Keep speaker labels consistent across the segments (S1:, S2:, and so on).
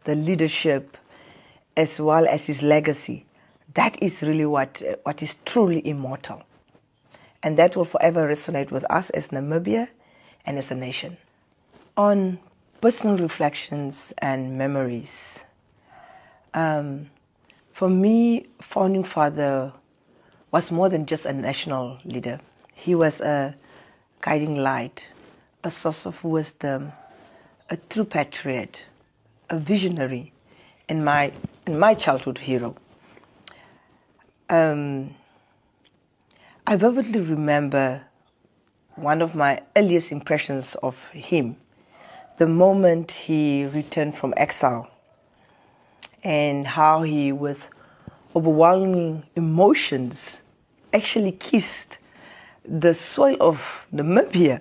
S1: the leadership, as well as his legacy. That is really what is truly immortal. And that will forever resonate with us as Namibia and as a nation. On personal reflections and memories, for me, Founding Father was more than just a national leader. He was a guiding light, a source of wisdom, a true patriot, a visionary, and my childhood hero. I vividly remember one of my earliest impressions of him, the moment he returned from exile, and how he, with overwhelming emotions, actually kissed the soil of Namibia.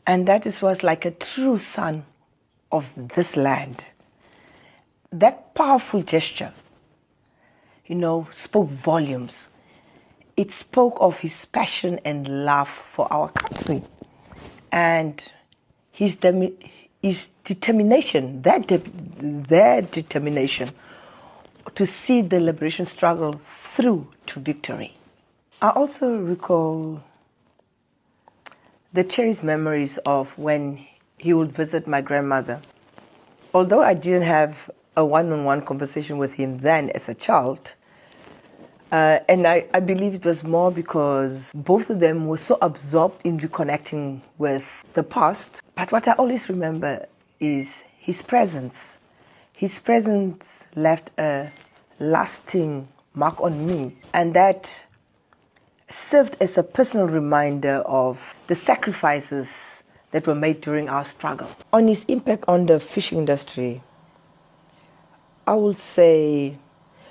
S1: And that was like a true son of this land. That powerful gesture, spoke volumes. It spoke of his passion and love for our country and his determination, their determination to see the liberation struggle through to victory. I also recall the cherished memories of when he would visit my grandmother. Although I didn't have a one-on-one conversation with him then as a child, and I believe it was more because both of them were so absorbed in reconnecting with the past. But what I always remember is his presence. His presence left a lasting mark on me, and that served as a personal reminder of the sacrifices that were made during our struggle. On his impact on the fishing industry, I would say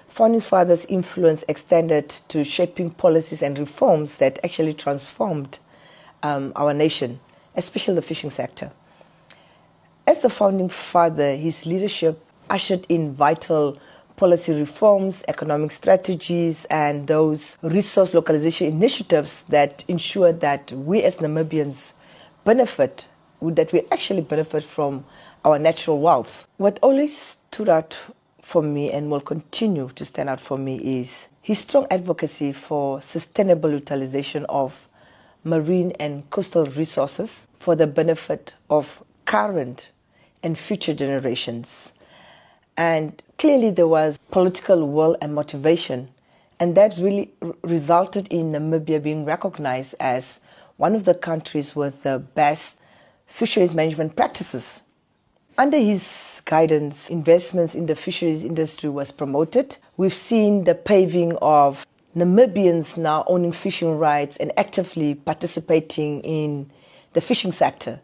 S1: Founding Father's influence extended to shaping policies and reforms that actually transformed our nation, especially the fishing sector. As the Founding Father, his leadership ushered in vital policy reforms, economic strategies, and those resource localization initiatives that ensure that we as Namibians that we actually benefit from our natural wealth. What always stood out for me and will continue to stand out for me is his strong advocacy for sustainable utilization of marine and coastal resources for the benefit of current and future generations. And clearly there was political will and motivation, and that really resulted in Namibia being recognized as one of the countries with the best fisheries management practices. Under his guidance, investments in the fisheries industry was promoted. We've seen the paving of Namibians now owning fishing rights and actively participating in the fishing sector.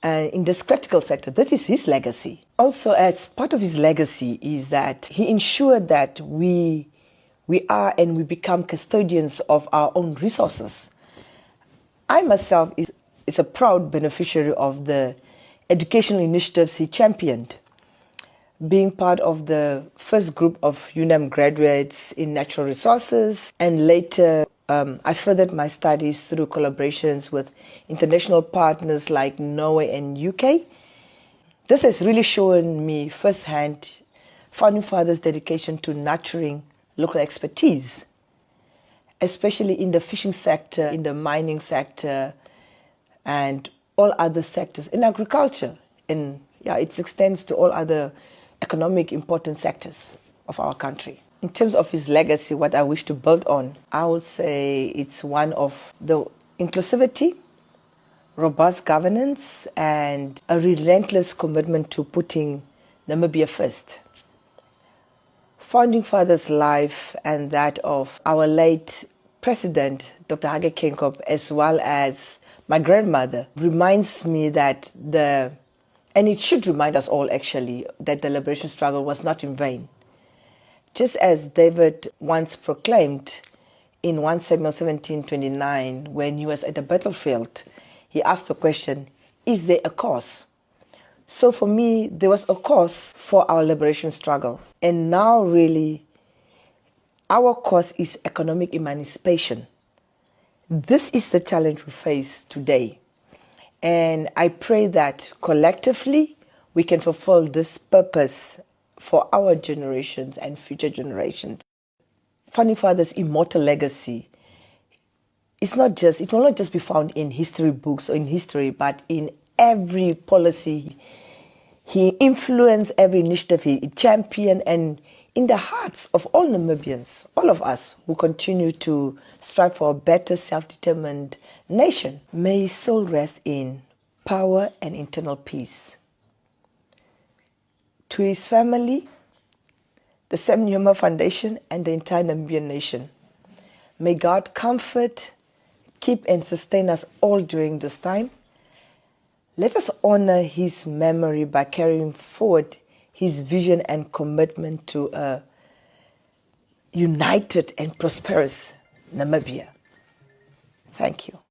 S1: In this critical sector, that is his legacy. Also, as part of his legacy is that he ensured that we are and we become custodians of our own resources. I myself is a proud beneficiary of the educational initiatives he championed, being part of the first group of UNAM graduates in natural resources, and later I furthered my studies through collaborations with international partners like Norway and UK. This has really shown me firsthand Founding Father's dedication to nurturing local expertise, especially in the fishing sector, in the mining sector, and all other sectors, in agriculture, and it extends to all other economic important sectors of our country. In terms of his legacy, what I wish to build on, I would say it's one of the inclusivity, robust governance, and a relentless commitment to putting Namibia first. Founding Father's life and that of our late President, Dr. Hage Geingob, as well as my grandmother, reminds me that and it should remind us all actually, that the liberation struggle was not in vain. Just as David once proclaimed in 1 Samuel 17:29, when he was at the battlefield, he asked the question, is there a cause? So for me, there was a cause for our liberation struggle. And now really, our cause is economic emancipation. This is the challenge we face today. And I pray that collectively, we can fulfill this purpose for our generations and future generations. Founding Fathers' immortal legacy it will not just be found in history books or in history, but in every policy. He influenced every initiative he championed, and in the hearts of all Namibians, all of us who continue to strive for a better self-determined nation. May his soul rest in power and internal peace. To his family, the Nujoma Foundation, and the entire Namibian nation, may God comfort, keep and sustain us all during this time. Let us honor his memory by carrying forward his vision and commitment to a united and prosperous Namibia. Thank you.